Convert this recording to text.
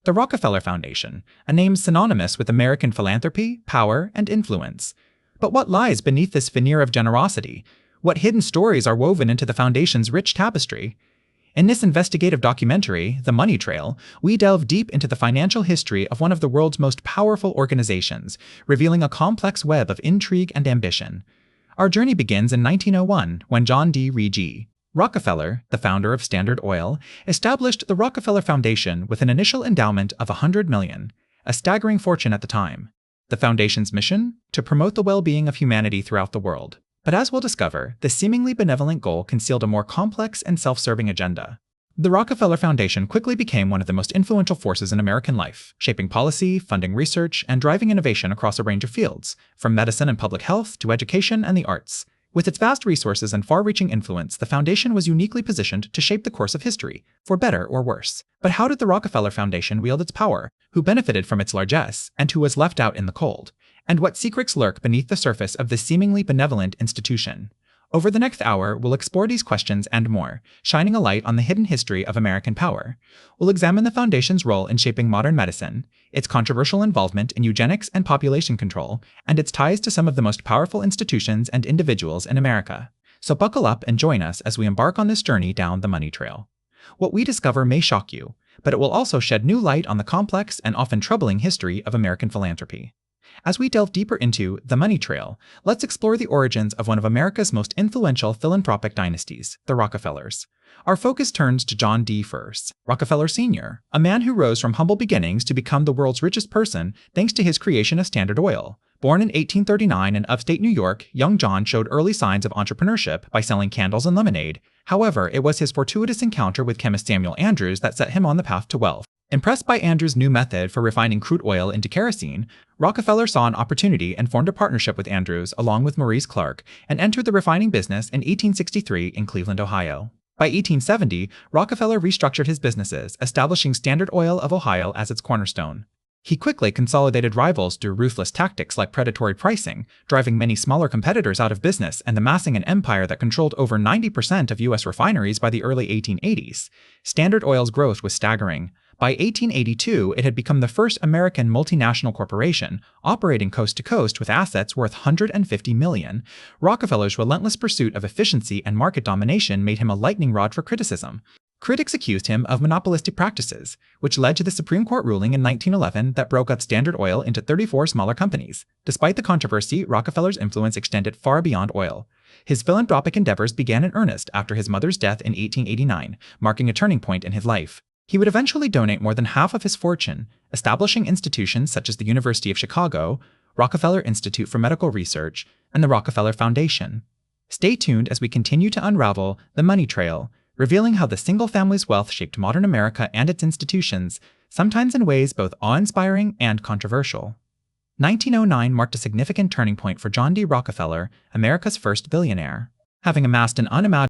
The Rockefeller Foundation, a name synonymous with American philanthropy, power, and influence. But what lies beneath this veneer of generosity? What hidden stories are woven into the Foundation's rich tapestry? In this investigative documentary, The Money Trail, we delve deep into the financial history of one of the world's most powerful organizations, revealing a complex web of intrigue and ambition. Our journey begins in 1901, when John D. Rockefeller, the founder of Standard Oil, established the Rockefeller Foundation with an initial endowment of $100 million, a staggering fortune at the time. The Foundation's mission? To promote the well-being of humanity throughout the world. But as we'll discover, this seemingly benevolent goal concealed a more complex and self-serving agenda. The Rockefeller Foundation quickly became one of the most influential forces in American life, shaping policy, funding research, and driving innovation across a range of fields, from medicine and public health to education and the arts. With its vast resources and far-reaching influence, the Foundation was uniquely positioned to shape the course of history, for better or worse. But how did the Rockefeller Foundation wield its power? Who benefited from its largesse, and who was left out in the cold? And what secrets lurk beneath the surface of this seemingly benevolent institution? Over the next hour, we'll explore these questions and more, shining a light on the hidden history of American power. We'll examine the Foundation's role in shaping modern medicine, its controversial involvement in eugenics and population control, and its ties to some of the most powerful institutions and individuals in America. So buckle up and join us as we embark on this journey down the money trail. What we discover may shock you, but it will also shed new light on the complex and often troubling history of American philanthropy. As we delve deeper into The Money Trail, let's explore the origins of one of America's most influential philanthropic dynasties, the Rockefellers. Our focus turns to John D. Rockefeller Sr., a man who rose from humble beginnings to become the world's richest person thanks to his creation of Standard Oil. Born in 1839 in upstate New York, young John showed early signs of entrepreneurship by selling candles and lemonade. However, it was his fortuitous encounter with chemist Samuel Andrews that set him on the path to wealth. Impressed by Andrews' new method for refining crude oil into kerosene, Rockefeller saw an opportunity and formed a partnership with Andrews along with Maurice Clark and entered the refining business in 1863 in Cleveland, Ohio. By 1870, Rockefeller restructured his businesses, establishing Standard Oil of Ohio as its cornerstone. He quickly consolidated rivals through ruthless tactics like predatory pricing, driving many smaller competitors out of business and amassing an empire that controlled over 90% of U.S. refineries by the early 1880s. Standard Oil's growth was staggering. By 1882, it had become the first American multinational corporation, operating coast to coast with assets worth $150 million. Rockefeller's relentless pursuit of efficiency and market domination made him a lightning rod for criticism. Critics accused him of monopolistic practices, which led to the Supreme Court ruling in 1911 that broke up Standard Oil into 34 smaller companies. Despite the controversy, Rockefeller's influence extended far beyond oil. His philanthropic endeavors began in earnest after his mother's death in 1889, marking a turning point in his life. He would eventually donate more than half of his fortune, establishing institutions such as the University of Chicago, Rockefeller Institute for Medical Research, and the Rockefeller Foundation. Stay tuned as we continue to unravel The Money Trail, revealing how the single family's wealth shaped modern America and its institutions, sometimes in ways both awe-inspiring and controversial. 1909 marked a significant turning point for John D. Rockefeller, America's first billionaire. Having amassed an unimaginable